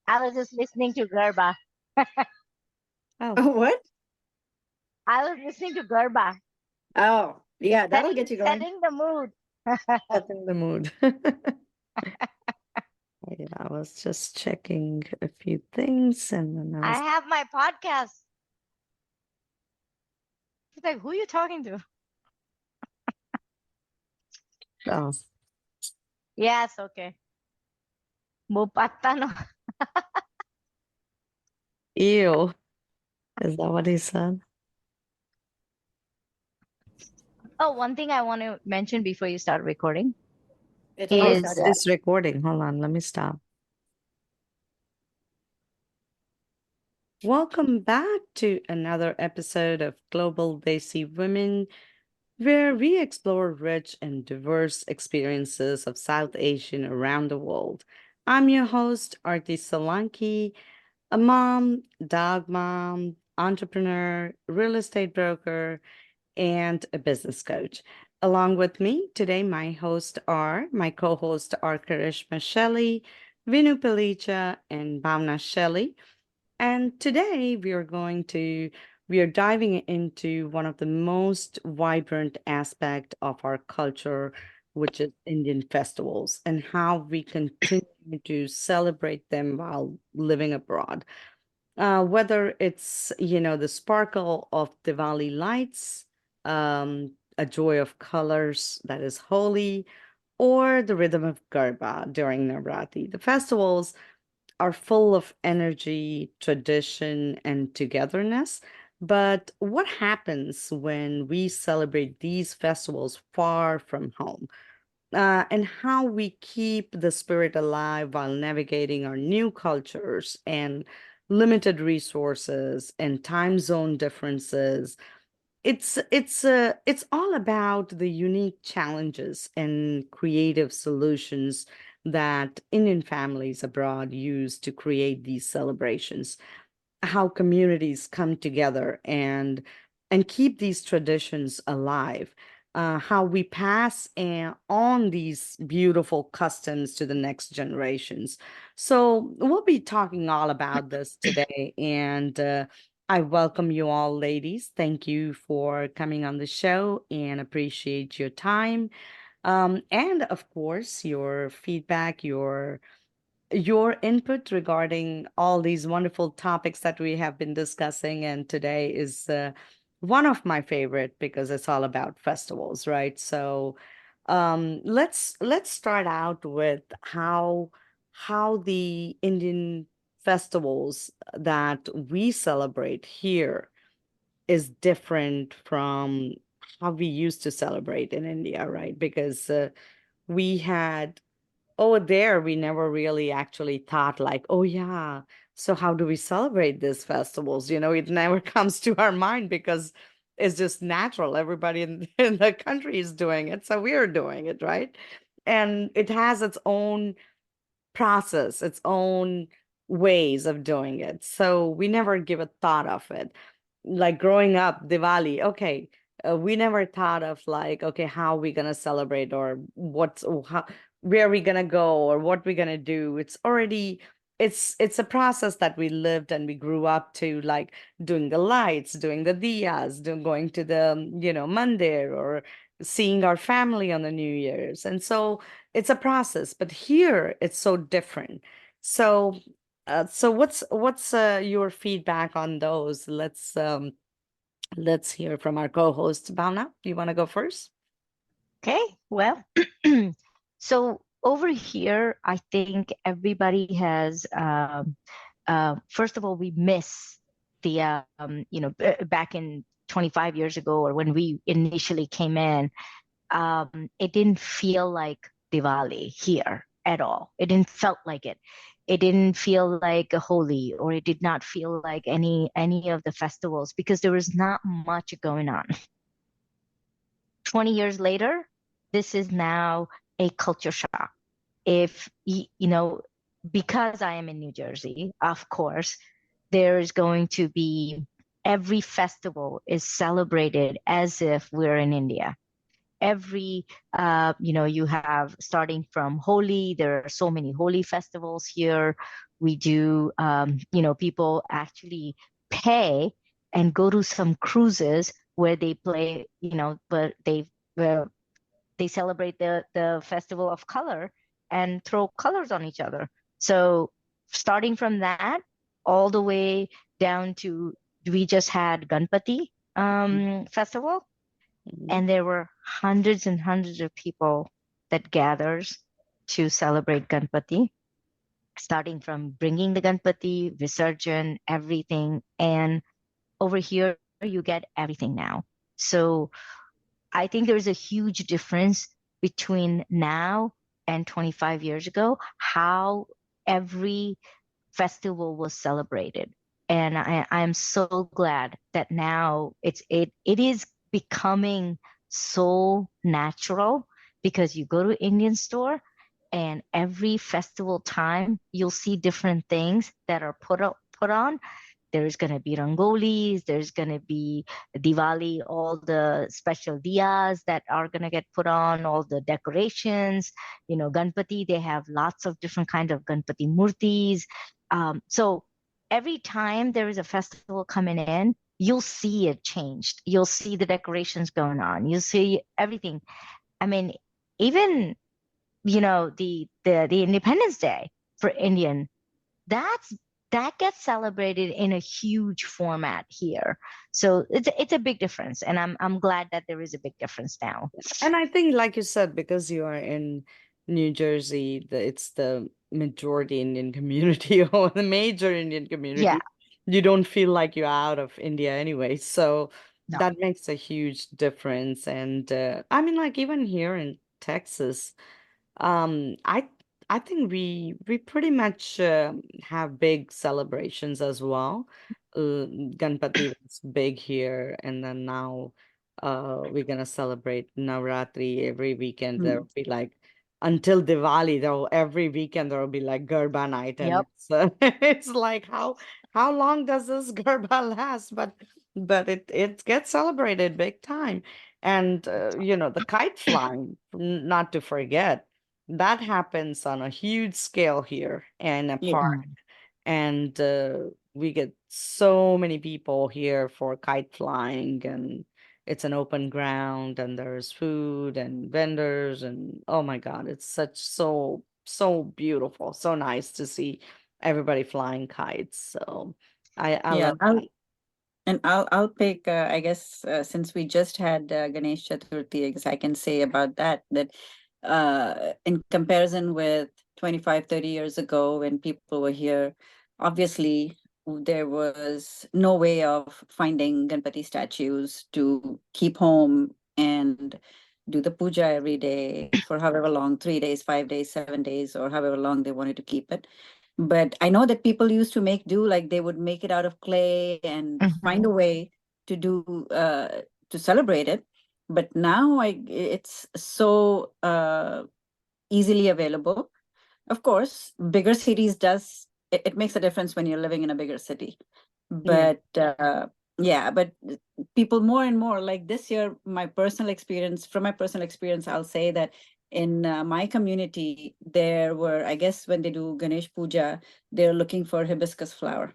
I was just listening to Garba. Oh, Oh, what? I was listening to Garba, Oh, yeah, that'll get you going. setting the mood. setting the mood. Wait, I was just checking a few things and then I I was, have my podcast. He's like, who are you talking to? oh, Yes, okay. Mupatta no. ew. Is that what he said? Oh, one thing I want to mention before you start recording It's Oh, already is started. it's recording. Hold on, let me stop. Welcome back to another episode of Global Desi Women, where we explore rich and diverse experiences of South Asian around the world. I'm your host, Arti Solanki, a mom, dog mom, entrepreneur, real estate broker, and a business coach. Along with me today, my co-hosts are Karishma Shelley, Vinoo Palicha, and Bhavana Shelley. And today we are diving into one of the most vibrant aspect of our culture, which is Indian festivals and how we continue to celebrate them while living abroad. Whether it's, the sparkle of Diwali lights, a joy of colors that is Holi, or the rhythm of Garba during Navratri. The festivals are full of energy, tradition, and togetherness. But what happens when we celebrate these festivals far from home? And how we keep the spirit alive while navigating our new cultures and limited resources and time zone differences. It's all about the unique challenges and creative solutions that Indian families abroad use to create these celebrations, how communities come together and keep these traditions alive, how we pass on these beautiful customs to the next generations. So we'll be talking all about this today, and I welcome you all, ladies. Thank you for coming on the show and appreciate your time. And of course, your feedback, your input regarding all these wonderful topics that we have been discussing. And today is one of my favorite because it's all about festivals, right? So let's start out with how the Indian festivals that we celebrate here is different from how we used to celebrate in India, right? Because we had over there, we never really actually thought like, oh yeah, so how do we celebrate these festivals? It never comes to our mind because it's just natural. Everybody in the country is doing it, so we're doing it, right? And it has its own process, its own ways of doing it. So we never give a thought of it. Like growing up, Diwali, okay, we never thought of like, okay, how we gonna celebrate or where we gonna go or what we gonna do. It's a process that we lived and we grew up to, like doing the lights, doing the diyas, going to the, mandir or seeing our family on the New Year's. And so it's a process, but here it's so different. So, so what's your feedback on those? Let's hear from our co-host, Bhavna. Do you want to go first? Okay, well, so over here, I think everybody has, first of all, we miss the, back in 25 years ago or when we initially came in, it didn't feel like Diwali here at all. It didn't felt like it. It didn't feel like a Holi, or it did not feel like any of the festivals because there was not much going on. 20 years later, this is now a culture shock. If because I am in New Jersey, of course, there's going to be every festival is celebrated as if we're in India. Every you have starting from Holi, there are so many Holi festivals here. We do, people actually pay and go to some cruises where they play, but they celebrate the festival of color and throw colors on each other. So starting from that all the way down to, we just had Ganpati festival, Mhm. and there were hundreds and hundreds of people that gathers to celebrate Ganpati, starting from bringing the Ganpati, Visarjan, everything. And over here, you get everything now. So I think there's a huge difference between now and 25 years ago, how every festival was celebrated. And I'm so glad that now it is becoming so natural, because you go to Indian store and every festival time you'll see different things that are put on. There's going to be rangolis, there's going to be Diwali, all the special diyas that are going to get put on, all the decorations. Ganpati, they have lots of different kinds of Ganpati murtis. So every time there is a festival coming in, you'll see it changed. You'll see the decorations going on. You'll see everything. I mean, even, the Independence Day for Indian, that's that gets celebrated in a huge format here. So it's a big difference, and I'm glad that there is a big difference now. And I think, like you said, because you are in New Jersey, it's the majority Indian community or the major Indian Yeah, community. You don't feel like you're out of India anyway. So no. that makes a huge difference. And I mean, like even here in Texas, um, I I think we pretty much have big celebrations as well. Ganpati was big here, and then now we're gonna celebrate Navratri every weekend. There Mm. will be like until Diwali, there will every weekend there will be like Garba night, and Yep. it's like how long does this Garba last? But it gets celebrated big time, and the kite flying, not to forget. That happens on a huge scale here in a Yeah. park, Mm. and we get so many people here for kite flying, and it's an open ground, and there's food and vendors, and oh my God, it's so beautiful, so nice to see everybody flying kites. So I Yeah. love that. I'll pick, I guess, since we just had Ganesh Chaturthi, I guess I can say about that in comparison with 25, 30 years ago when people were here, obviously there was no way of finding Ganpati statues to keep home and do the puja every day for however long, 3 days, 5 days, 7 days, or however long they wanted to keep it. But I know that people used to make do, like they would make it out of clay and find a Hmm. way to do to celebrate it. But now it's so easily available. Of course, bigger cities does it makes a difference when you're living in a bigger city. Yeah. But yeah, but people more and more, like this year, from my personal experience, I'll say that in my community, there were, I guess, when they do Ganesh Puja, they're looking for hibiscus flower.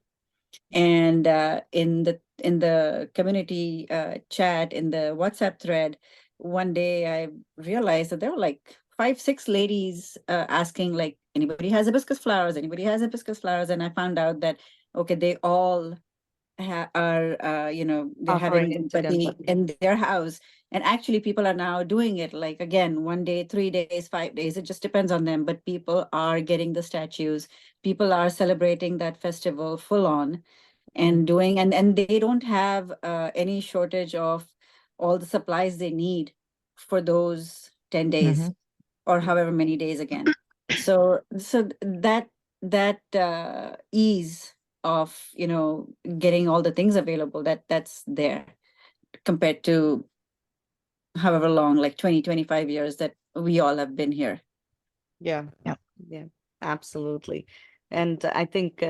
And in the community chat in the WhatsApp thread, one day I realized that there were like 5, 6 ladies asking, like, anybody has hibiscus flowers? Anybody has hibiscus flowers? And I found out that okay, they all are they're Offering having it to Ganpati Ganpati. in their house. And actually people are now doing it, like, again, one day, 3 days, 5 days, it just depends on them, but people are getting the statues. People are celebrating that festival full on and doing, and they don't have any shortage of all the supplies they need for those 10 days Hmm. or however many days again. So that ease of getting all the things available, that's there, compared to however long, like 20, 25 years that we all have been here. Yeah, Yep. yeah, absolutely. And I think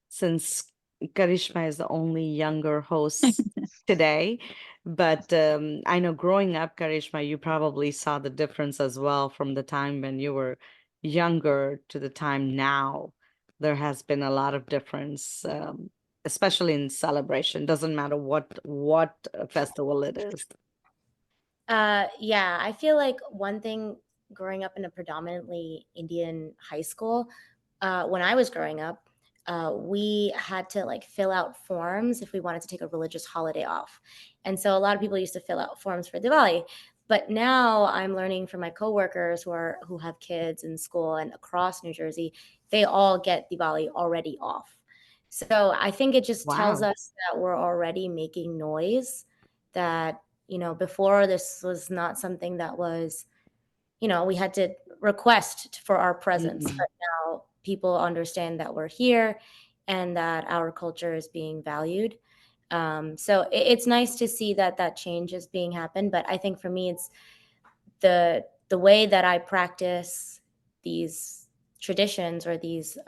since Karishma is the only younger host today, but I know growing up, Karishma, you probably saw the difference as well from the time when you were younger to the time now. there has been a lot of difference, especially in celebration. Doesn't matter what festival it is. Yeah, I feel like one thing growing up in a predominantly Indian high school, when I was growing up, we had to like fill out forms if we wanted to take a religious holiday off. And so a lot of people used to fill out forms for Diwali. But now I'm learning from my coworkers who have kids in school and across New Jersey, they all get Diwali already off. So I think it just tells Wow. us that we're already making noise, that before this was not something that was, we had to request for our presence, Mhm. but now people understand that we're here and that our culture is being valued. So it's nice to see that that change is being happened. But I think for me, it's the way that I practice these traditions or these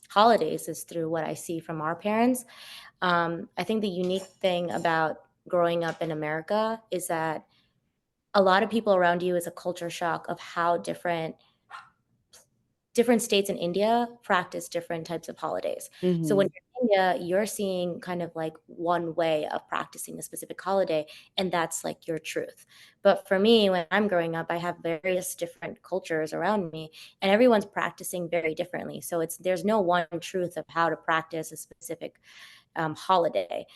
holidays is through what I see from our parents. I think the unique thing about growing up in America is that a lot of people around you is a culture shock of how different states in India practice different types of holidays. So when Mhm. you're in India, you're seeing kind of like one way of practicing a specific holiday, and that's like your truth. But for me, when I'm growing up, I have various different cultures around me, and everyone's practicing very differently. So there's no one truth of how to practice a specific holiday.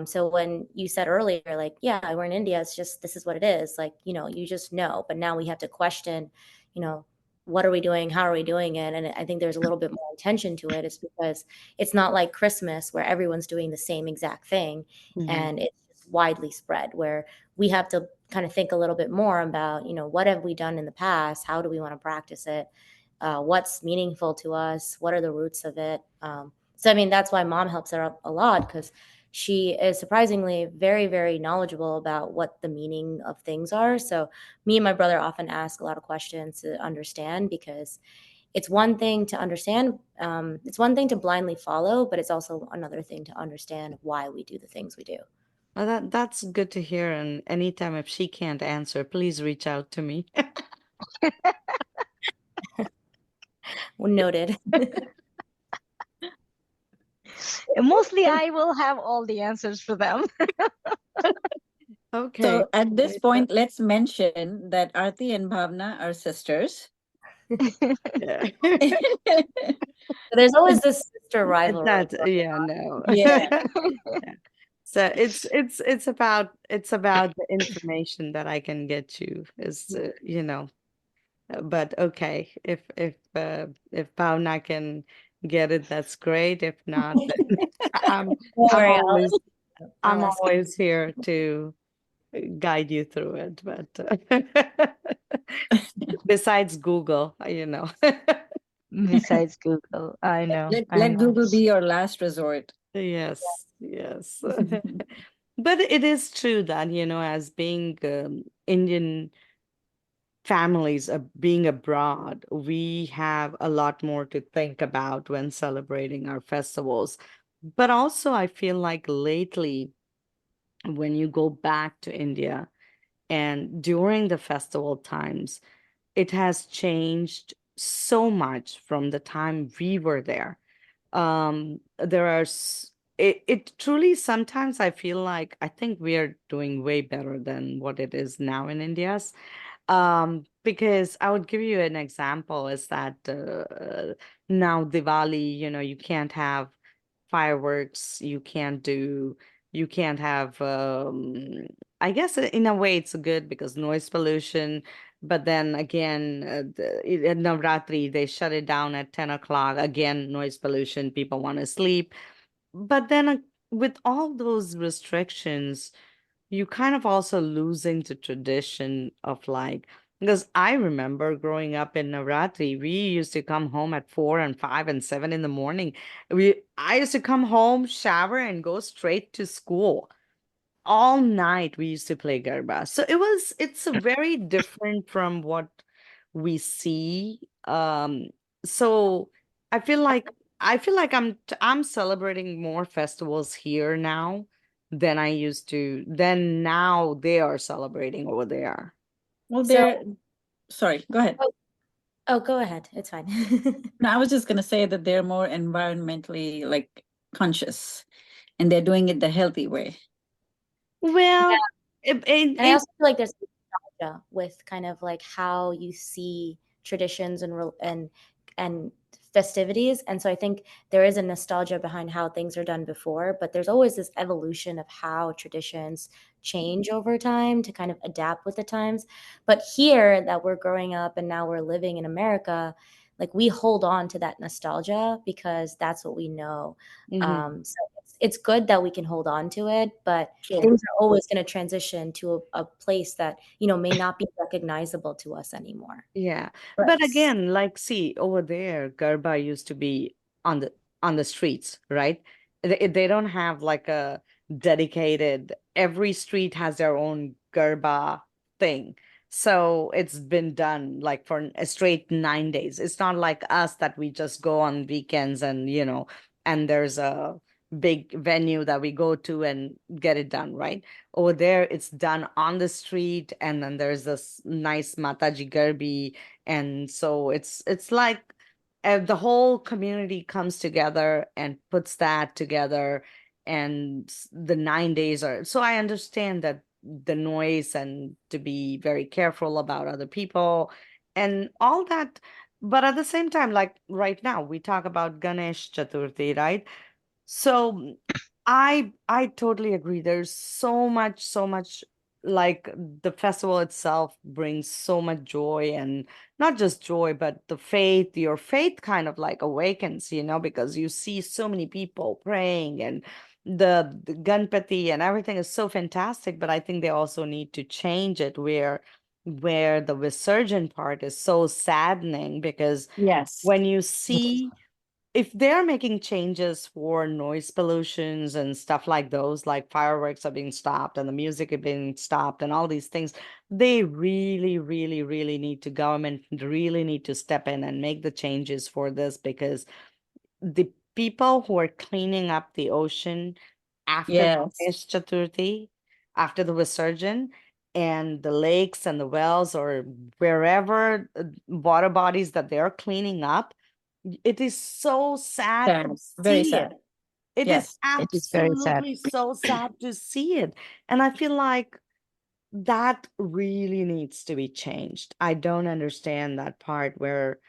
So when you said earlier, like, yeah, we're in India, it's just, this is what it is. Like, you just know, but now we have to question, you know, what are we doing? How are we doing it? And I think there's a little bit more attention to it. It's because it's not like Christmas where everyone's doing the same exact thing. Mhm. And it's just widely spread, where we have to kind of think a little bit more about, what have we done in the past? How do we want to practice it? What's meaningful to us? What are the roots of it? So, I mean, that's why mom helps her out a lot, because she is surprisingly very, very knowledgeable about what the meaning of things are. So me and my brother often ask a lot of questions to understand, because it's one thing to understand. It's one thing to blindly follow, but it's also another thing to understand why we do the things we do. Well, that's good to hear. And anytime if she can't answer, please reach out to me. Noted. And mostly I will have all the answers for them. Okay. So at this Right, point, let's mention that Arti and Bhavna are sisters. yeah. There's always this sister rivalry. That yeah, no. Yeah. Yeah. So it's about the information that I can get you is but okay, if Pauna can get it, that's great. If not, then I'm Don't I'm worry, always I'll I'm ask. always here to guide you through it. But besides Google, Besides Google, I know, I Let know. Google be your last resort. Yes, yes. But it is true that, as being Indian families being abroad, we have a lot more to think about when celebrating our festivals. But also, I feel like lately, when you go back to India and during the festival times, it has changed so much from the time we were there. There are it truly, sometimes I feel like I think we are doing way better than what it is now in India. Because I would give you an example is that now Diwali, you can't have fireworks, you can't have, I guess in a way it's good because noise pollution, but then again, at Navratri, they shut it down at 10 o'clock. Again, noise pollution, people want to sleep. But then with all those restrictions, you kind of also losing the tradition of like, because I remember growing up in Navratri, we used to come home at 4 and 5 and 7 in the morning. I used to come home, shower, and go straight to school. All night we used to play Garba. So it's a very different from what we see. So I feel like I'm celebrating more festivals here now than I used to, than now they are celebrating over there. Well, So, sorry, go ahead. Oh, go ahead. It's fine. No, I was just gonna say that they're more environmentally like conscious, and they're doing it the healthy way. Well, And I also feel like there's nostalgia with kind of like how you see traditions and festivities. And so I think there is a nostalgia behind how things are done before, but there's always this evolution of how traditions change over time to kind of adapt with the times. But here that we're growing up and now we're living in America, like we hold on to that nostalgia because that's what we know. So it's good that we can hold on to it, but Sure. things are always going to transition to a place that, you know, may not be recognizable to us anymore. Yeah. Right. But again, like, see, over there, Garba used to be on the streets, right? They don't have like a dedicated, every street has their own Garba thing. So it's been done like for a straight 9 days. It's not like us that we just go on weekends and, and there's a big venue that we go to and get it done, right? Over there it's done on the street, and then there's this nice Mataji Garbi, and so it's like the whole community comes together and puts that together, and the 9 days are, so I understand that the noise and to be very careful about other people and all that. But at the same time, like right now we talk about Ganesh Chaturthi, right? So I totally agree. There's so much, like the festival itself brings so much joy, and not just joy, but the faith, your faith kind of like awakens, because you see so many people praying, and the Ganpati and everything is so fantastic. But I think they also need to change it where the Visarjan part is so saddening, because Yes. when you see, if they're making changes for noise pollutions and stuff like those, like fireworks are being stopped and the music is being stopped and all these things, they really, really, really need to, government really need to step in and make the changes for this, because the people who are cleaning up the ocean after Yes. Ganesh Chaturthi, after the Visarjan, and the lakes and the wells or wherever water bodies that they're cleaning up, it is so sad Sad. to Very see it. sad. It is Yes. It is very sad. absolutely so sad to see it. And I feel like that really needs to be changed. I don't understand that part where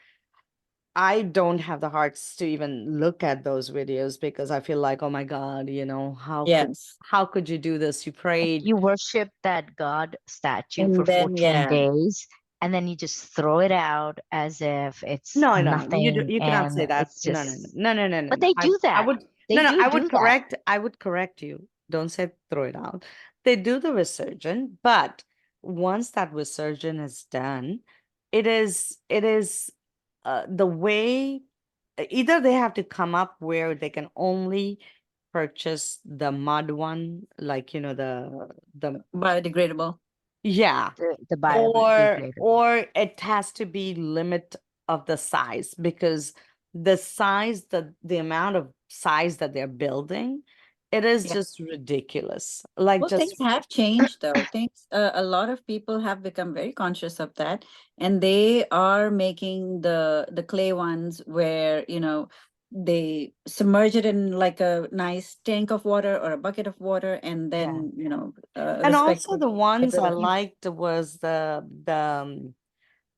I don't have the hearts to even look at those videos, because I feel like, oh my God, Yes. how could you do this? You Like prayed. you worship that God statue for And then 14 yeah. days, and then you just throw it out as if it's No, no, no. nothing, You cannot and say that. it's No, no, just, no, no, no, no, no, but no. they I do I that. would They no, no. do do that. I would correct you. Don't say throw it out. They do the resurgent, but once that resurgent is done, it is the way, either they have to come up where they can only purchase the mud one, like the Biodegradable. yeah, The or biodegradable. it has to be limit of the size, because the size, the amount of size that they're building, it is Yeah. just ridiculous, like Well, things just have changed though. Things, a lot of people have become very conscious of that, and they are making the clay ones where, they submerge it in like a nice tank of water or a bucket of water, and Yeah. then, and respect also the the ones I ability. liked was the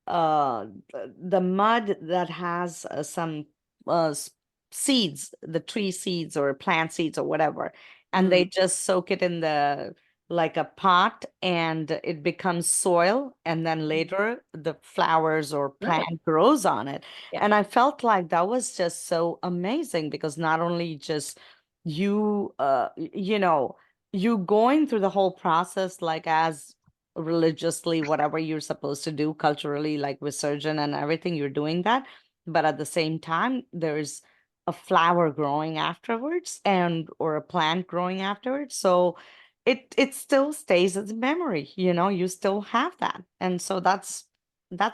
mud that has some seeds, the tree seeds or plant seeds or whatever, and they Mm, just soak it in the, like a pot, and it becomes soil, and then later the flowers or right. plant grows on it. Yeah. And I felt like that was just so amazing, because not only just you you going through the whole process, like as religiously, whatever you're supposed to do culturally, like Visarjan and everything, you're doing that. But at the same time, there's a flower growing afterwards, and or a plant growing afterwards. So it still stays as a memory, you still have that. And so that's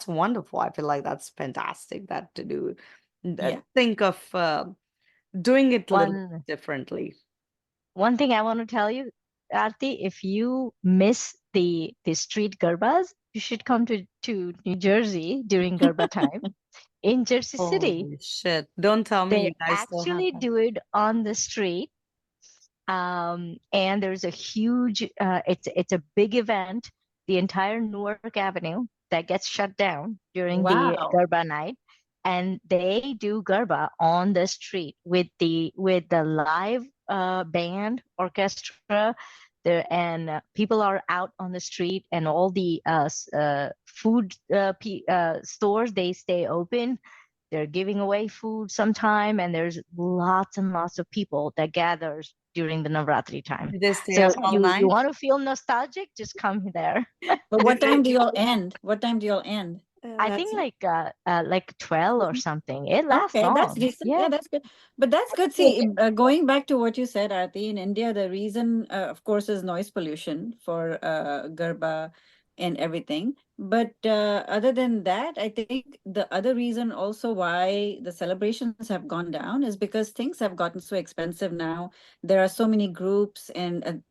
wonderful. I feel like that's fantastic, that to do, Yeah. think of doing it a little One differently. thing I want to tell you, Arti, if you miss the street garbas, you should come to New Jersey during Garba time in Jersey City. Holy shit. Don't tell me They you guys still have actually that. do it on the street. And there's a huge, it's a big event, the entire Newark Avenue that gets shut down during the Wow. Garba night, and they do Garba on the street with the live band orchestra there, and people are out on the street, and all the food stores, they stay open. They're giving away food sometime, and there's lots and lots of people that gathers during the Navratri time. Did they stay So up all you night? want to feel nostalgic? Just come there. But Did what time do they? y'all end? What time do y'all end? I That's think like 12 or something. It lasts Okay, that's long. decent. Yeah, Yeah. that's good. But that's good. See, going back to what you said, Arti, in India, the reason, of course, is noise pollution for Garba and everything. But other than that, I think the other reason also why the celebrations have gone down is because things have gotten so expensive now. There are so many groups and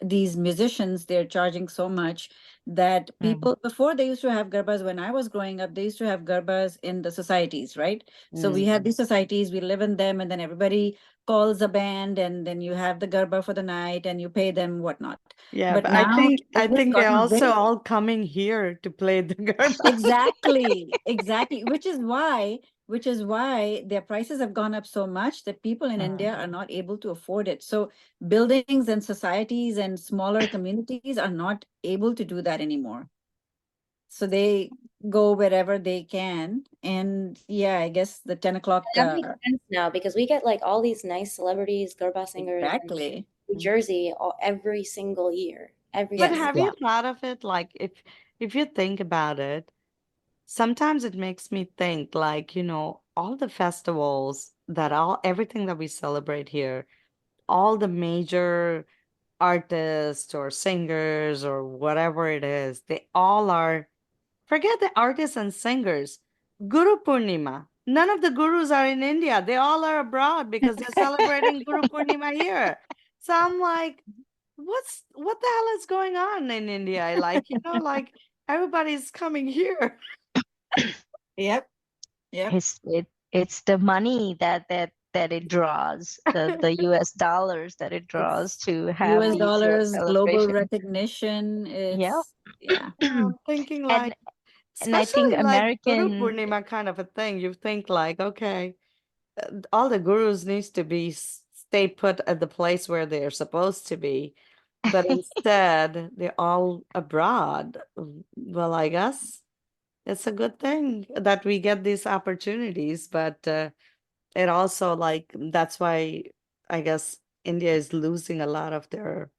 these musicians, they're charging so much that Mm. people before they used to have garbas. When I was growing up, they used to have garbas in the societies, right? So we have these societies, we live in them, and then everybody calls a band, and then you have the garba for the night, and you pay them whatnot. Yeah, But but I now think it I has think they're gotten also very all coming here to play the Garba. exactly, exactly, which is why their prices have gone up so much that people in Mm. India are not able to afford it. So buildings and societies and smaller communities are not able to do that anymore. So they go wherever they can. And yeah, I guess the 10 o'clock, That makes sense now because we get like all these nice celebrities, Garba singers in exactly. New Jersey every single year. Every But Yes. single have Yeah. you thought of it like if you think about it, sometimes it makes me think like, all the festivals that all everything that we celebrate here, all the major artists or singers or whatever it is, they all are, forget the artists and singers, Guru Purnima. None of the gurus are in India. They all are abroad because they're celebrating Guru Purnima here. So I'm like, what the hell is going on in India? Like, like everybody's coming here. Yep. Yep. It's the money that it draws, the US dollars that it draws It's to have US these dollars, global celebrations. recognition. Yeah. Yeah. I'm thinking like, And I think especially like Guru American, Purnima kind of a thing. You think like, okay, all the gurus needs to be stay put at the place where they're supposed to be, but instead they're all abroad. Well, I guess it's a good thing that we get these opportunities, but it also like that's why I guess India is losing a lot of their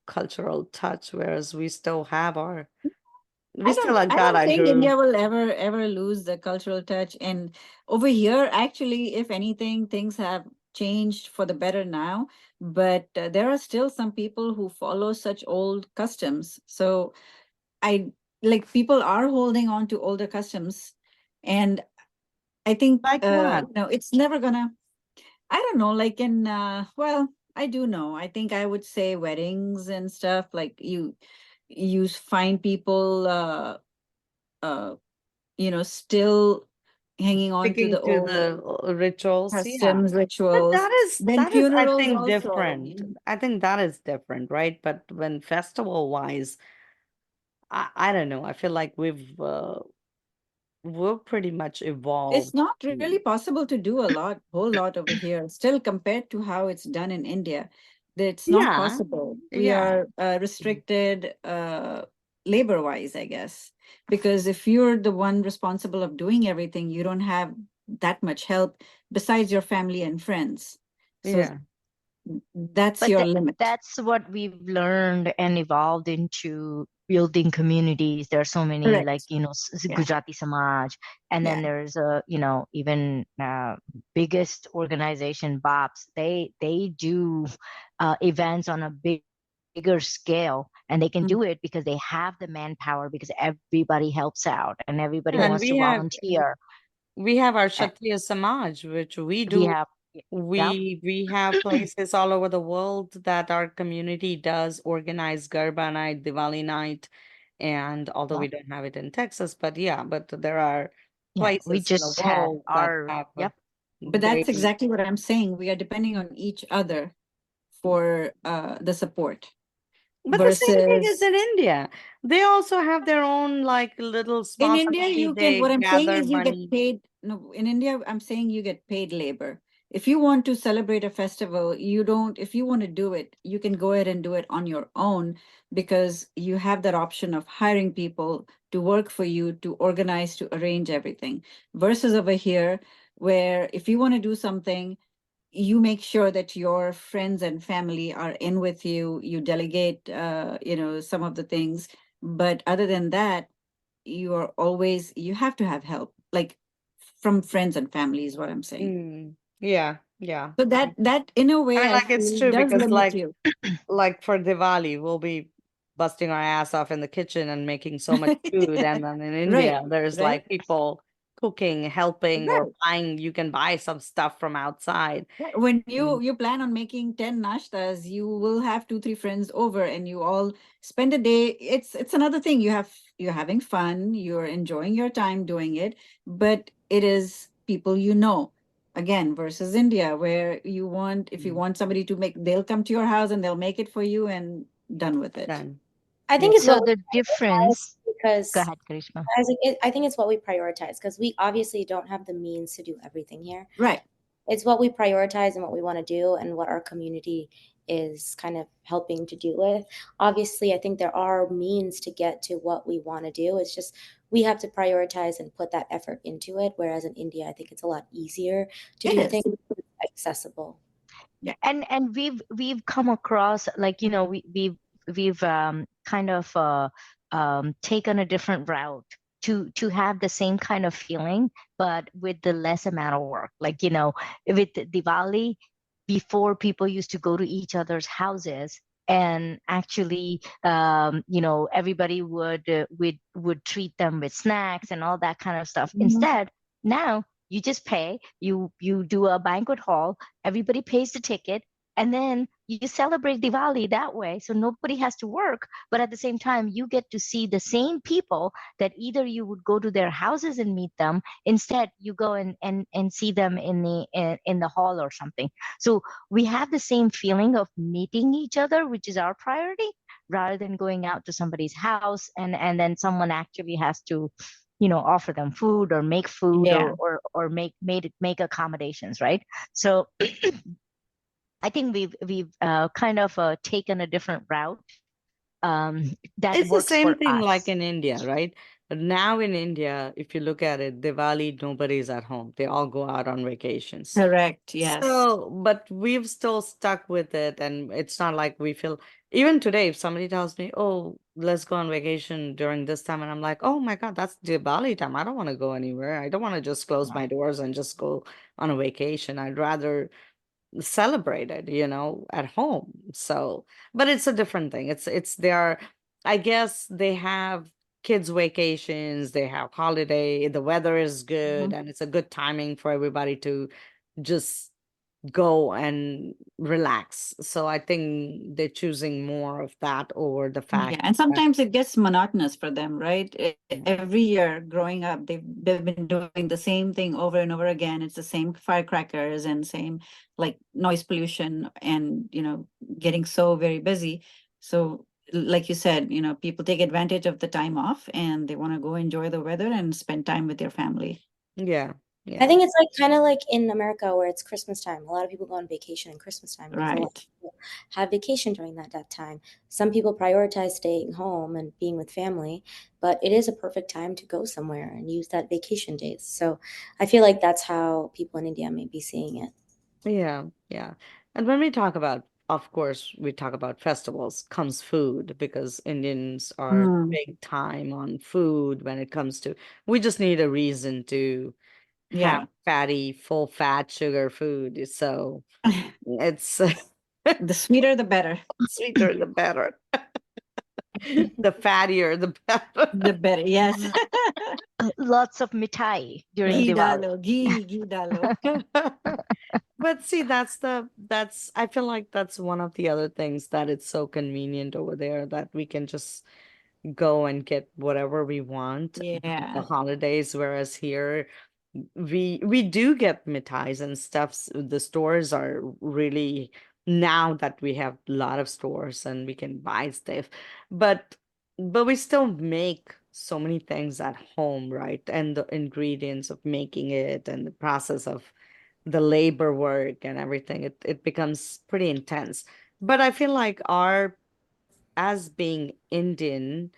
cultural touch, whereas we still have I got don't our think guru. India will ever lose the cultural touch. And over here, actually, if anything, things have changed for the better now. But there are still some people who follow such old customs. So I like people are holding on to older customs, and I think Like what? it's never gonna. I don't know, like in well, I do know. I think I would say weddings and stuff. Like you find people uh still hanging on to Sticking the to old the rituals, yeah. customs, But rituals. Then that is, I funerals think, also. I different. mean, I think that is different, right? But when festival wise, I don't know. I feel like we're pretty much it's evolved. not really possible to do whole lot over here, still compared to how it's done in India. It's not Yeah, possible. We yeah, are restricted labor-wise, I guess, because if you're the one responsible of doing everything, you don't have that much help besides your family and friends. So yeah. that's but your limit. that's what we've learned and evolved into building communities. There are so many, like, Correct. Yeah. Gujarati Samaj, and Yeah. then there's even biggest organization, BOPs. They do events on a bigger scale, and they can Mm. do it because they have the manpower, because everybody helps out and everybody And wants to we have volunteer. our Uh, Kshatriya Samaj, which we we do. have, yeah. We have places all over the world that our community does organize Garba night, Diwali night, And although we Well, don't have it in Texas, but yeah, but there are yeah, we places in the just had world that our, have yep. But very, that's exactly what I'm saying. We are depending on each other for the support but the same thing is versus in India. They also have their own like little in small India, community. you can, They what I'm saying gather is you get money. paid. No, in India, I'm saying you get paid labor. If you want to celebrate a festival, you don't, if you want to do it, you can go ahead and do it on your own because you have that option of hiring people to work for you, to organize, to arrange everything. Versus over here, where if you want to do something, you make sure that your friends and family are in with you, you delegate, some of the things. But other than that, you are always, you have to have help, like from friends and family is what I'm saying. Yeah, yeah. So that in a I way mean, I like it's feel true does because limit you. like for Diwali, we'll be busting our ass off in the kitchen and making so much food. And then in Right, India, there's right, like people cooking, helping, or right. buying. You can buy some stuff from outside. Right. When Mm. you plan on making 10 nashtas, you will have 2 3 friends over and you all spend a day. It's another thing. You're having fun, you're enjoying your time doing it, but it is people you know. Again, versus India, where you want, if you Mm. want somebody to make, they'll come to your house and they'll make it for you and done with it. Done. I Yeah. think it's So what we the prioritize difference, go because ahead, Karishma. I think it's what we prioritize because we obviously don't have the means to do everything here. Right. It's what we prioritize and what we want to do and what our community is kind of helping to do with. Obviously, I think there are means to get to what we want to do. It's just we have to prioritize and put that effort into it. Whereas in India, I think it's a lot easier to It do is. things accessible. Yeah. And we've come across, like, we've kind of taken a different route to have the same kind of feeling, but with the less amount of work. Like, with Diwali, before, people used to go to each other's houses, and actually, everybody would treat them with snacks and all that kind of stuff. Mhm. Instead, now you just pay, you do a banquet hall, everybody pays the ticket, and then you celebrate Diwali that way. So nobody has to work, but at the same time, you get to see the same people that either you would go to their houses and meet them. Instead, you go and see them in the hall or something. So we have the same feeling of meeting each other, which is our priority, rather than going out to somebody's house and then someone actually has to, offer them food or make food, Yeah. or make accommodations, right? So I think we've kind of taken a different route that It's the works same for thing like us. in India, right? But now in India, if you look at it, Diwali, nobody's at home. They all go out on vacations. Correct. Yes. So, but we've still stuck with it, and it's not like we feel, even today, if somebody tells me, oh, let's go on vacation during this time, and I'm like, oh my God, that's Diwali time. I don't want to go anywhere. I don't want to just close my doors and just go on a vacation. I'd rather celebrated, at home. So, but it's a different thing. It's their, I guess they have kids vacations, they have holiday, the weather is good, Mhm. and it's a good timing for everybody to just go and relax. So I think they're choosing more of that over the Yeah, fact and that, sometimes it gets monotonous for them, right? yeah, Every year growing up, they've been doing the same thing over and over again. It's the same firecrackers and same like noise pollution and getting so very busy. So like you said, people take advantage of the time off and they want to go enjoy the weather and spend time with their family. yeah, I yeah, think it's like kind of like in America where it's Christmas time. A lot of people go on vacation in Christmas time because a lot Right. of people have vacation during that time. Some people prioritize staying home and being with family, but it is a perfect time to go somewhere and use that vacation days. So I feel like that's how people in India may be seeing it. yeah, yeah. And when we talk about, of course, we talk about festivals, comes food because Indians are Mm, big time on food when it comes to, we just need a reason to have yeah. fatty, full fat sugar food. So it's The sweeter the better. sweeter the better. The fattier the better. The better. Yes. Lots of mithai during Ghee Diwali. dalo, ghee dalo. But see, that's I feel like that's one of the other things that it's so convenient over there that we can just go and get whatever we want during the Yeah. holidays, whereas here we do get mithais and stuffs. The stores are really, now that we have a lot of stores and we can buy stuff, but we still make so many things at home, right? And the ingredients of making it and the process of the labor work and everything, it becomes pretty intense. But I feel like our, as being Indian,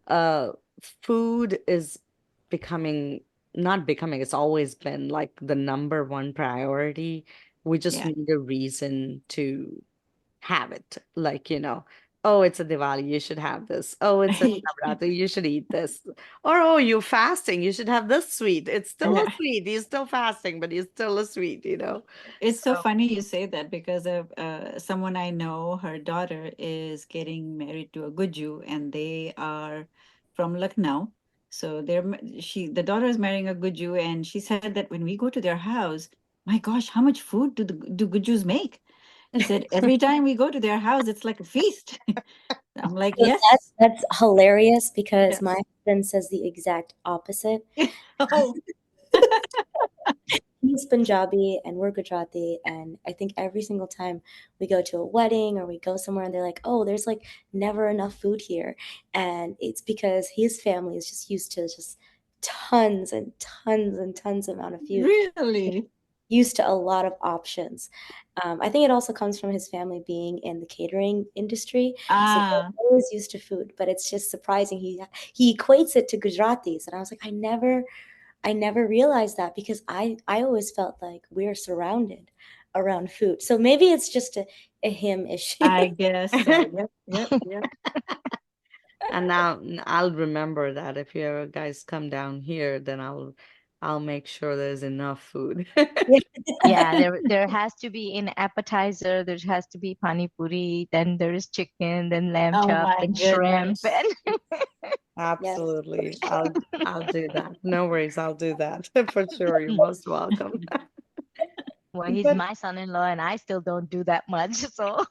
uh food is becoming, not becoming, it's always been like the number one priority. We just Yeah. need a reason to have it. Like, oh, it's a Diwali, you should have this. Oh, it's a Navratri, you should eat this. Or, oh, you're fasting, you should have this sweet. It's still a Yeah. sweet. You're still fasting, but you're still a sweet. It's so So, funny you say that because of someone I know, her daughter is getting married to a Guju and they are from Lucknow. So the daughter is marrying a Guju and she said that when we go to their house, my gosh, how much food do Gujus make? She said every time we go to their house, it's like a feast. I'm like, So yes, that's hilarious because my yes. husband says the exact opposite. Oh, He's Punjabi and we're Gujarati, and I think every single time we go to a wedding or we go somewhere and they're like, "Oh, there's like never enough food here," and it's because his family is just used to just tons and tons and tons amount of food, really? used to a lot of options. I think it also comes from his family being in the catering industry, so they're Ah, always used to food. But it's just surprising he equates it to Gujaratis, and I was like, I never realized that because I always felt like we're surrounded around food. So maybe it's just a him issue. I guess so. Yep, yep, yep. and now I'll remember that if you ever guys come down here, then I'll make sure there's enough food. Yeah, there has to be an appetizer, there has to be pani puri, then there is chicken, then lamb Oh chop, my then shrimp, goodness. and Yes, Absolutely. I'll do that. No worries, I'll do that for sure. You're most welcome. well, he's But my son-in-law, and I still don't do that much, so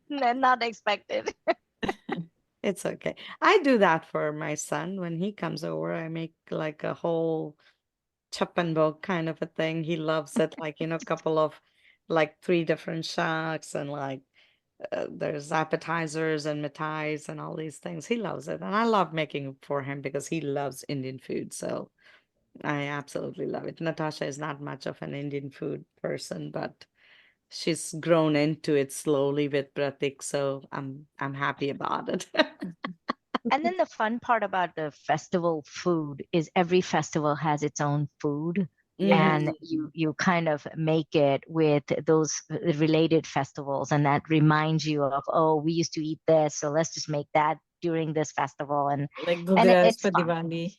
not expected. it's okay. I do that for my son when he comes over. I make like a whole chappan kind of a thing. He loves it, like, couple of like three different shacks and like there's appetizers and mithais and all these things. He loves it. And I love making it for him because he loves Indian food. So I absolutely love it. Natasha is not much of an Indian food person, but she's grown into it slowly with Pratik. So I'm happy about it. And then the fun part about the festival food is every festival has its own food, Yes. and Mhm. you kind of make it with those related festivals, and that reminds you of, oh, we used to eat this, so let's just make that during this festival, Like and Gugras it's for fun. Diwali.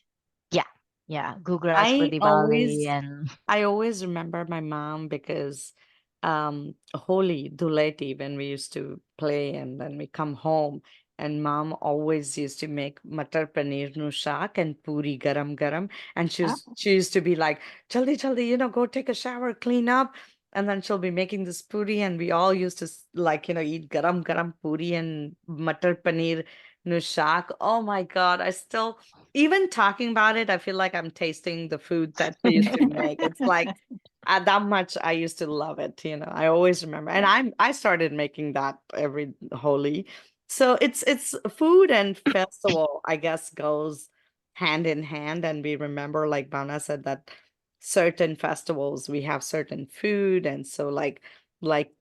Yeah, yeah, gugras for I Diwali, always and I always remember my mom because Holi, Dhuleti, when we used to play and then we come home, and mom always used to make matar paneer nu shaak and puri garam garam. And Ah, she used to be like, Jaldi, jaldi, go take a shower, clean up. And then she'll be making this puri, and we all used to like, eat garam garam puri and matar paneer nu shaak. Oh my God, I still, even talking about it, I feel like I'm tasting the food that we used to make. It's like that much I used to love it. I always remember, and I started making that every Holi. So it's food and festival, I guess, goes hand in hand, and we remember, like Bana said, that certain festivals we have certain food, and so like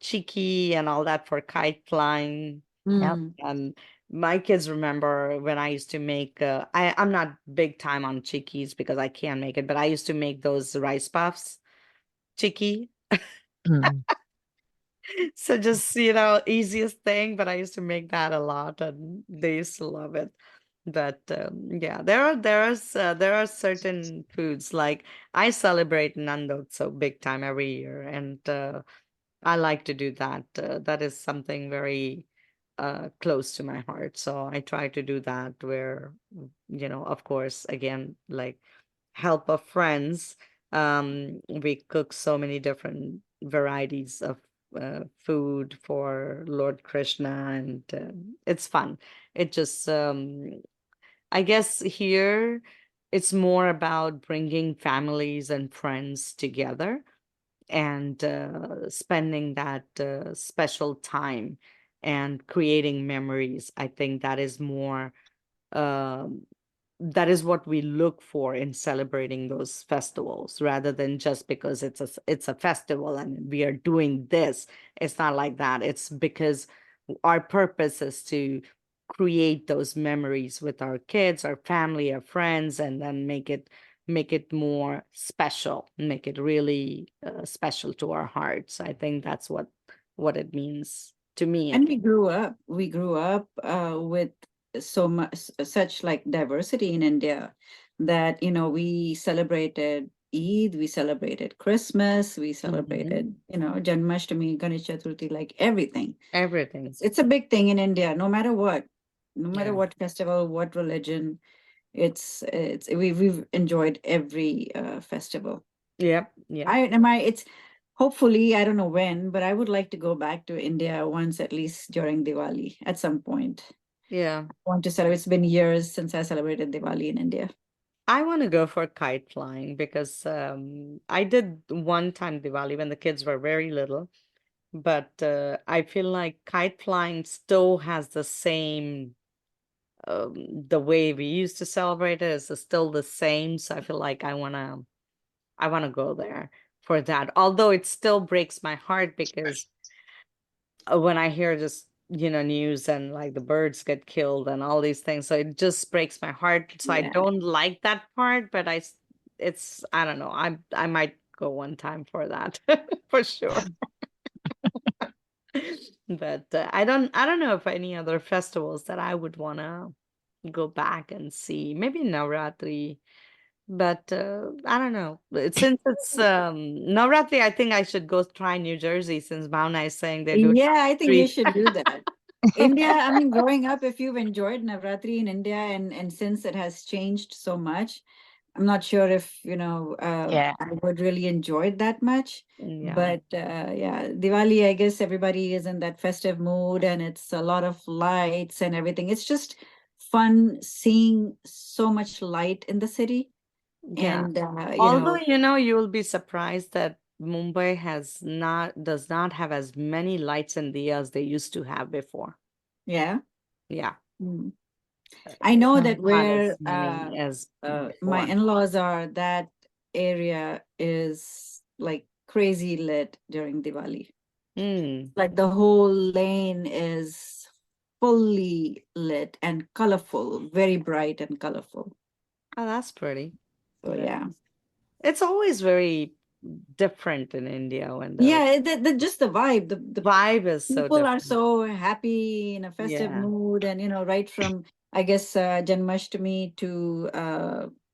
chiki and all that for kite flying. yep. mm. And my kids remember when I used to make, I'm not big time on chickies because I can't make it, but I used to make those rice puffs, chicky. Mm. So just, easiest thing, but I used to make that a lot and they used to love it. But yeah, there are certain foods like I celebrate Nandot so big time every year, and I like to do that. That is something very close to my heart. So I try to do that where, of course, again, like help of friends. We cook so many different varieties of food for Lord Krishna, and it's fun. It just I guess here it's more about bringing families and friends together and spending that special time and creating memories. I think that is more, um, that is what we look for in celebrating those festivals rather than just because it's a festival and we are doing this. It's not like that. It's because our purpose is to create those memories with our kids, our family, our friends, and then make it more special, make it really special to our hearts. I think that's what it means to me at And least. we grew up with so much, such like diversity in India that, we celebrated Eid, we celebrated Christmas, we Mhm. celebrated, Janmashtami, Ganesh Chaturthi, like everything. Everything. It's a big thing in India, no matter Yeah. what festival, what religion. We've enjoyed every festival. Yep. Yep. It's hopefully, I don't know when, but I would like to go back to India once at least during Diwali at some point. Yeah. I want to celebrate. It's been years since I celebrated Diwali in India. I want to go for kite flying because I did one time Diwali when the kids were very little, but I feel like kite flying still has the same, the way we used to celebrate it is still the same. So I feel like I wanna go there for that. Although it still breaks my heart because when I hear just, news and like the birds get killed and all these things, so it just breaks my heart. So I Yeah. don't like that part, but it's, I don't know. I might go one time for that for sure. But I don't know if any other festivals that I would wanna go back and see. Maybe Navratri. But I don't know. Since it's Navratri, I think I should go try New Jersey since Bhavana is saying they're doing Yeah, I think you Navratri. should do that. India, I mean, growing up, if you've enjoyed Navratri in India and since it has changed so much, I'm not sure if, Yeah. I would really enjoy it that much. Yeah, But yeah, Diwali, I guess everybody is in that festive mood and it's a lot of lights and everything. It's just fun seeing so much light in the city. yeah. And, Although, you will be surprised that Mumbai does not have as many lights in the as they used to have before. yeah. Yeah, Mm. I know it's that not as where many as my before. in-laws are, that area is like crazy lit during Diwali. Mm. Like the whole lane is fully lit and colorful, very bright and colorful. Oh, that's pretty. So Yeah. yeah. It's always very different in India when the Yeah, just the vibe. The vibe is so people are different. so happy in a festive Yeah, mood, and right from, I guess, Janmashtami to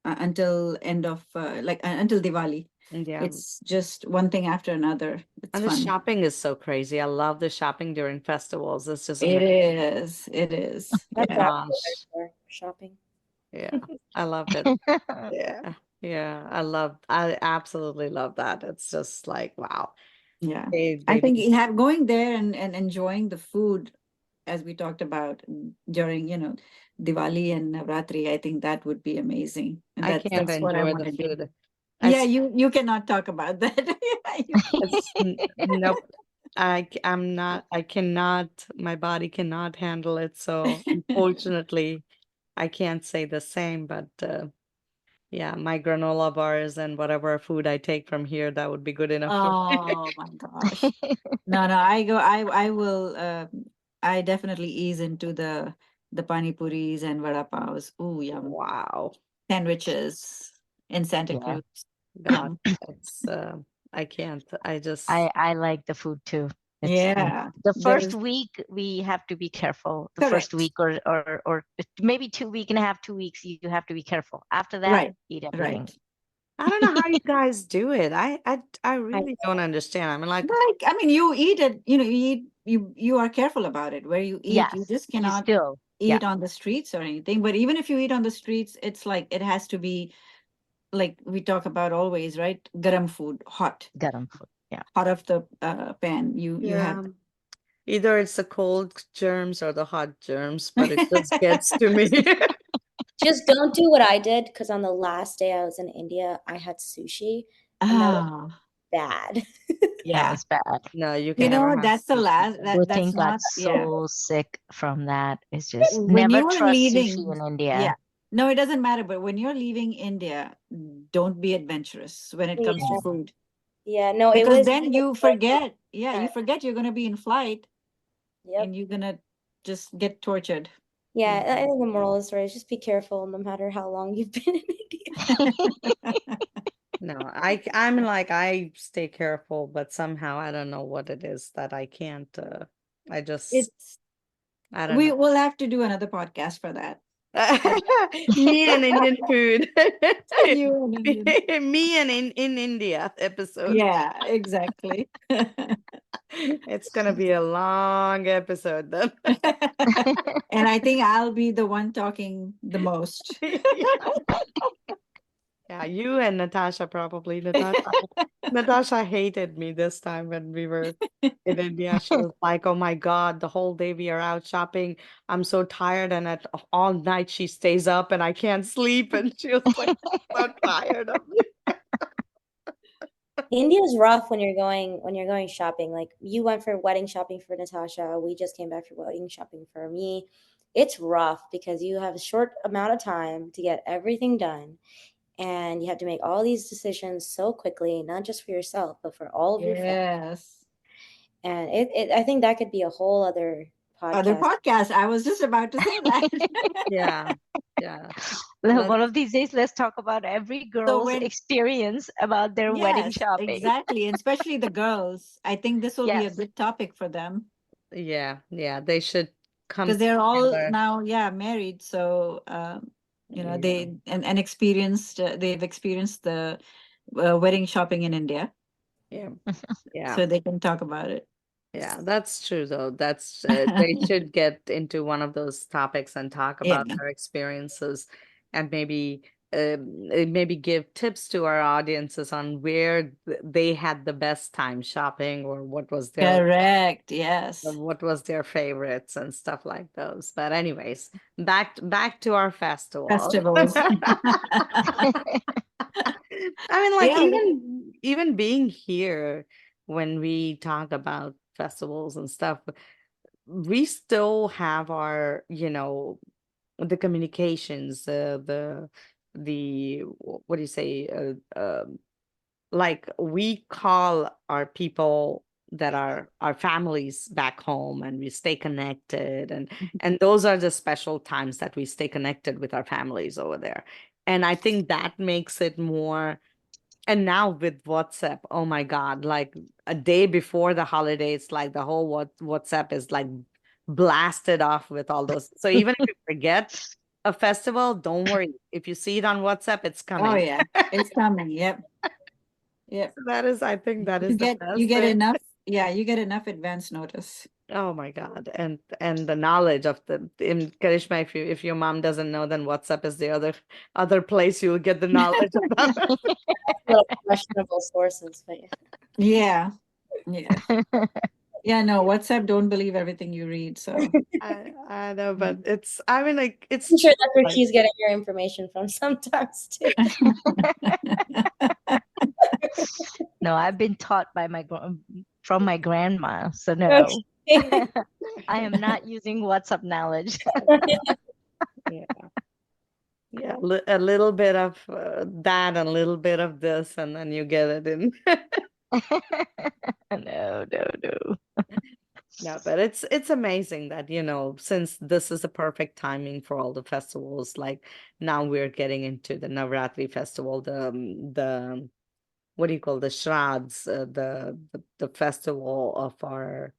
until end of until Diwali. yeah. It's just one thing after another. It's And the fun. shopping is so crazy. I love the shopping during festivals. It's just It amazing. is. It is. That's Yeah. all Gosh. for shopping. Yeah. I love it. Yeah. Yeah. I absolutely love that. It's just like, wow. Yeah. I They think do. going there and enjoying the food, as we talked about during, Diwali and Navratri, I think that would be amazing. And I that's can't what I enjoy want the to do. food. Yeah, As you cannot talk about that. Yeah, you nope. I'm not, I cannot, my body cannot handle it. So can't. unfortunately, I can't say the same, but yeah, my granola bars and whatever food I take from here, that would be good enough for me. Oh my gosh. No, I will I definitely ease into the pani puris and vada pavs. Ooh, yum. Wow. Sandwiches in Santa Yeah. Cruz. God, Yum. it's I can't. I just I like the food too. It's Yeah. the first There's week we have to be careful. The first correct. week or maybe 2 week and a half, 2 weeks, you have to be careful. After that, Right. eat everything. Right. I don't know how you guys do it. I I really don't understand. I mean, like, Like, I mean, you eat it, you are careful about it. Where you eat, you Yes, just you cannot still, yeah, eat on the streets or anything. But even if you eat on the streets, it's like it has to be like we talk about always, right? Garam food, hot, garam food. Yeah. hot off the pan. You have yeah, either it's the cold germs or the hot germs, but it just gets to me. Just don't do what I did, because on the last day I was in India, I had sushi, and that was Ah, bad. That yeah. was bad. No, you You can never know, have that's the sushi last, there. that's Putin got not, yeah. so sick from that. It's just When never you are trust sushi leaving, in yeah. India. No, it doesn't matter. But when you're leaving India, don't be adventurous when it comes to Yeah, food. yeah, no, it Because was then you forget, yeah, you time. forget you're going to be in flight Yep. and you're going to just get tortured. Yeah, Yeah. I think the moral of the story is just be careful no matter how long you've been in India. No, I'm like, I stay careful, but somehow I don't know what it is that I can't, I just, It's, I don't we know. will have to do another podcast for that. Me and Indian food. You and Indian. Me and in India episode. Yeah, exactly. It's gonna be a long episode then. And I think I'll be the one talking the most. Yeah, you and Natasha probably. Natasha hated me this time when we were in India. She was like, "Oh my God, the whole day we are out shopping. I'm so tired, and at all night she stays up, and I can't sleep." And she was like, so tired of me. India's rough when you're going shopping. Like you went for wedding shopping for Natasha. We just came back for wedding shopping for me. It's rough because you have a short amount of time to get everything done, and you have to make all these decisions so quickly, not just for yourself, but for all of your family. Yes. And I think that could be a whole other Other podcast. podcast. I was just about to say that. Yeah, yeah. One of these days, let's talk about every So girl's when, experience about their wedding yes, shopping. exactly. And especially the girls. I think this will be a Yes. good topic for them Yeah, they should come because they're all together. now, yeah, married. So, you know, Yeah. they and experienced, they've experienced the wedding shopping in India. Yeah, yeah. So they can talk about it. Yeah, that's true though. That's they should get into one of those topics and talk Yeah. about their experiences and maybe give tips to our audiences on where they had the best time shopping or Correct. Yes. what was their favorites and stuff like those. But anyways, back to our festival. Festivals. I mean, like Yeah. even being here when we talk about festivals and stuff, we still have our, the communications, what do you say? Like we call our people that are our families back home and we stay connected and those are the special times that we stay connected with our families over there. And I think that makes it more. And now with WhatsApp, oh my God, like a day before the holidays, like the whole WhatsApp is like blasted off with all those. So even if you forget a festival, don't worry. If you see it on WhatsApp, it's Oh coming. yeah. It's coming. Yep. Yep. So I think that You is the get best thing. enough, yeah, you get enough advance notice. Oh my God. And the knowledge of in Karishma, if your mom doesn't know, then WhatsApp is the other place you'll get the knowledge of that. Little questionable sources, but yeah. Yeah. Yeah. Yeah, no, WhatsApp, don't believe everything you read. So I know, but I mean, like, it's I'm sure true. that's where Like, she's getting your information from sometimes too. No, I've been taught by from my grandma. So no, Okay. I am not using WhatsApp knowledge. yeah. Yeah, a little bit of that, and a little bit of this, and then you get it in. No, no, no. Yeah, but it's amazing that, since this is a perfect timing for all the festivals, like now we're getting into the Navratri festival, the what do you call the Shraddhs, the festival of our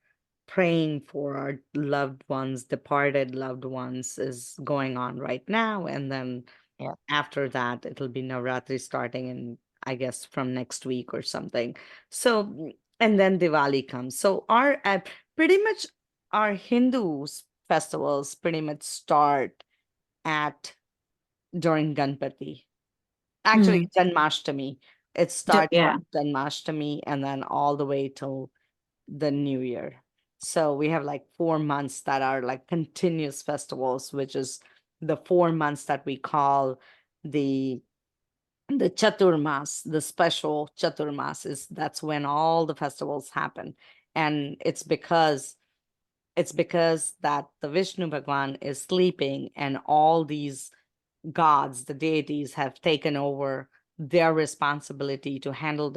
praying for our loved ones, departed loved ones is going on right now. And then Yeah. after that, it'll be Navratri starting in, I guess, from next week or something. So, and then Diwali comes. So pretty much our Hindus festivals pretty much start at during Ganpati. Actually, Janmashtami. It starts yeah. on Janmashtami and then all the way till the new year. So we have like 4 months that are like continuous festivals, which is the 4 months that we call the Chaturmas, the special Chaturmas, that's when all the festivals happen. And it's because that the Vishnu Bhagwan is sleeping, and all these gods, the deities, have taken over their responsibility to handle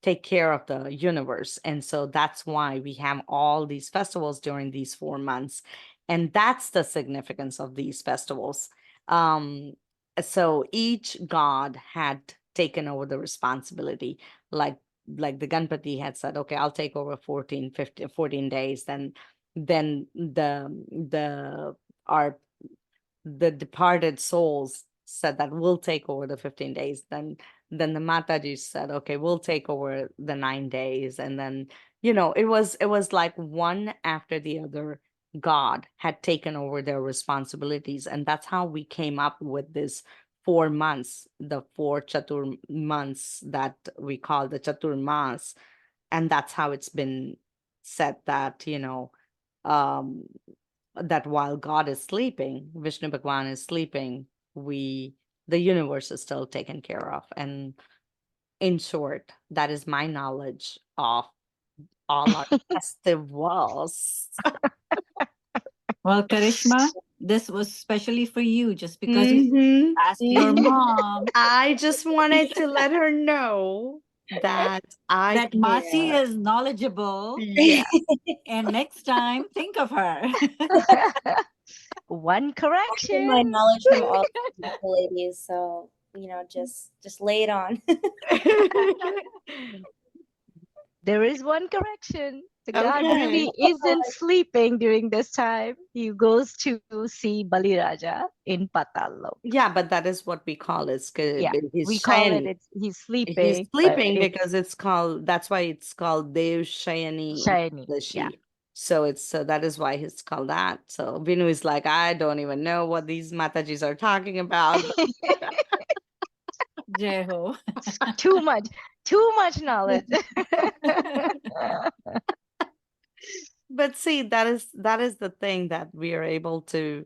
take care of the universe. And so that's why we have all these festivals during these 4 months. And that's the significance of these festivals. Um, so each god had taken over the responsibility, like the Ganpati had said, okay, I'll take over 14 days. Then our the departed souls said that we'll take over the 15 days. Then the Mataji said, okay, we'll take over the 9 days. And then, it was like one after the other god had taken over their responsibilities. And that's how we came up with this 4 months, the 4 Chatur months that we call the Chaturmas. And that's how it's been said that, um that while God is sleeping, Vishnu Bhagwan is sleeping, the universe is still taken care of. And in short, that is my knowledge of all our festivals. Well, Karishma, this was specially for you just because you Mhm, asked your mhm. mom I just wanted to let her know that I that Masi care. is knowledgeable, Yeah. and next time, think of her. One Get correction. my knowledge from all the ladies, so just lay it on. There is one correction. The god Okay. really isn't sleeping during this time. He goes to see Bali Raja in Patal Lok. Yeah, but that is what we call it. Yeah, He's we call it shiny. he's He's sleeping, but sleeping it's because that's why it's called Dev Shayani shiny. Yeah. Ekadashi. So that is why it's called that. So Vinu is like, I don't even know what these Matajis are talking about. Jeho. Too much knowledge. But see, that is the thing that we are able to.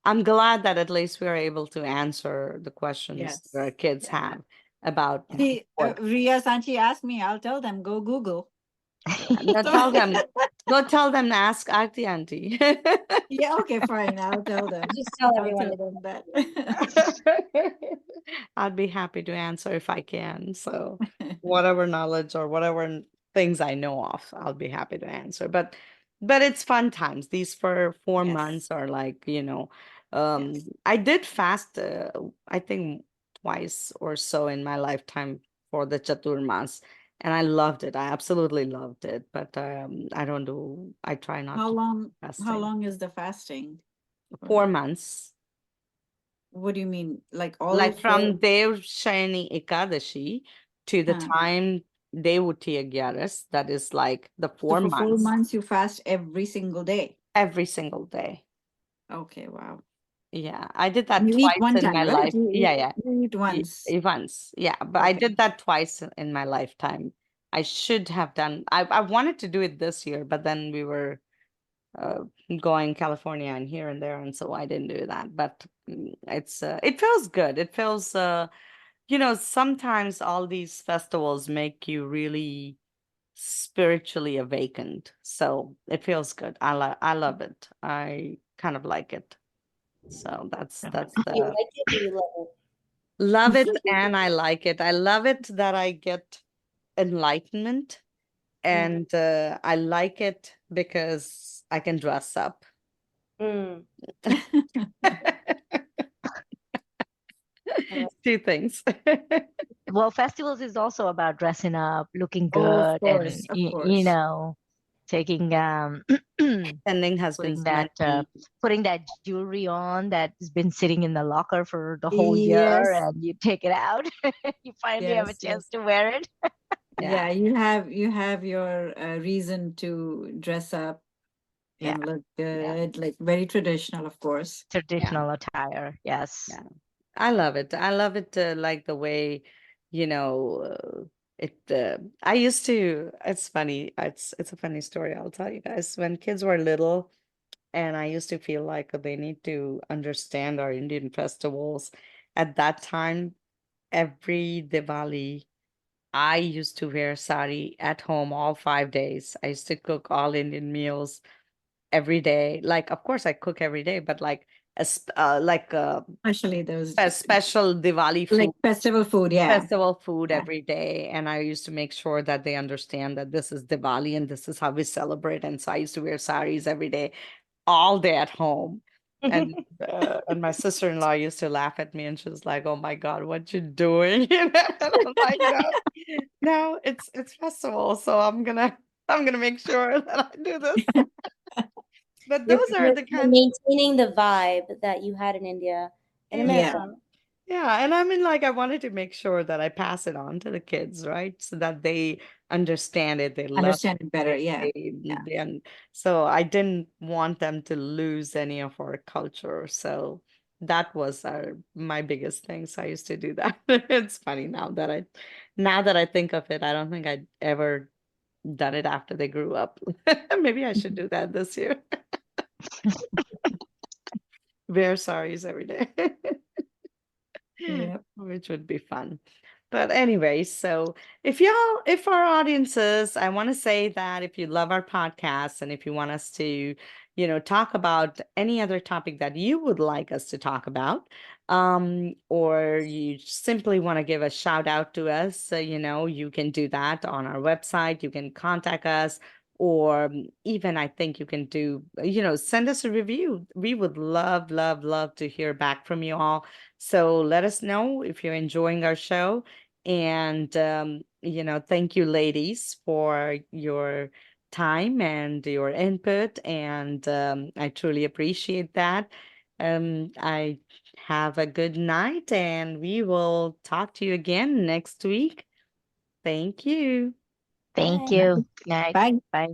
I'm glad that at least we are able to answer the questions that our Yes. kids Yeah. have about See, what. Ria Sanchi asked me, I'll tell them, go Google. Go tell them. Go tell them to ask Arti auntie. Yeah, okay, fine. I'll tell them. Just tell I'll everyone. tell them that. I'd be happy to answer if I can. So whatever knowledge or whatever things I know of, I'll be happy to answer. But it's fun times. These for 4 months Yes. are like, Yes. I did fast, I think twice or so in my lifetime for the Chaturmas. And I loved it. I absolutely loved it. But I try not How to do long? How fasting. long is the fasting? 4 months. What do you mean? Like all Like four? from Dev Shayani Ekadashi to the Huh. time Devuti Agyaras, that is like the So four for four months, months, you fast every single day. every single day. Okay, wow. Yeah, I did that You eat twice one in time, my right? life. Yeah, yeah. You eat once. Once. Yeah, but I Okay. did that twice in my lifetime. I should have done, I wanted to do it this year, but then we were uh, going California and here and there, and so I didn't do that. But it feels good. It feels sometimes all these festivals make you really spiritually awakened. So it feels good. I love it. I kind of like it. So that's You the like it or you love love it, it? and I like it. I love it that I get enlightenment, Mm. and I like it because I can dress up. Mm. Two things. Well, festivals is also about dressing up, looking Oh, of good, and course, of course. taking Attending putting husband's that money. putting that jewelry on that's been sitting in the locker for the whole year, Yes, and you take it out. You finally have a yes, chance yes. to wear it. Yeah. Yeah, you have your reason to dress up Yeah, and look Yeah. good, like very traditional, of course. Yeah. traditional attire. Yes. Yeah. I love it. I love it, like the way, I used to, it's funny. It's a funny story. I'll tell you guys. When kids were little, And I used to feel like they need to understand our Indian festivals. At that time, every Diwali, I used to wear sari at home all 5 days. I used to cook all Indian meals every day. Like, of course, I cook every day, but like Especially those a special Diwali like food, festival food. Yeah. festival food Yeah. every day. And I used to make sure that they understand that this is Diwali and this is how we celebrate. And so I used to wear saris every day, all day at home. And my sister-in-law used to laugh at me and she was like, "Oh my God, what you doing?" And I'm like, no, it's festival, so I'm gonna make sure that I do this. But You're, those are you're the you're kinds. maintaining the vibe that you had in India in Yeah. America. Yeah, and I mean, like, I wanted to make sure that I pass it on to the kids, right? So that they understand it, they love Understand it better. it, Yeah. and so I didn't want them to lose any of our culture. So that was my biggest thing. So I used to do that. It's funny now that I think of it, I don't think I'd ever done it after they grew up. Maybe I should do that this year. Wear saris every day. Yeah. Which would be fun. But anyway, so if our audiences, I want to say that if you love our podcast and if you want us to, talk about any other topic that you would like us to talk about, or you simply want to give a shout out to us, so, you can do that on our website. You can contact us, or even I think you can do, send us a review. We would love, love, love to hear back from you all. So let us know if you're enjoying our show. And, thank you, ladies, for your time and your input. And I truly appreciate that. I have a good night, and we will talk to you again next week. Thank you. Thank Bye. you. Good night. Bye. Bye.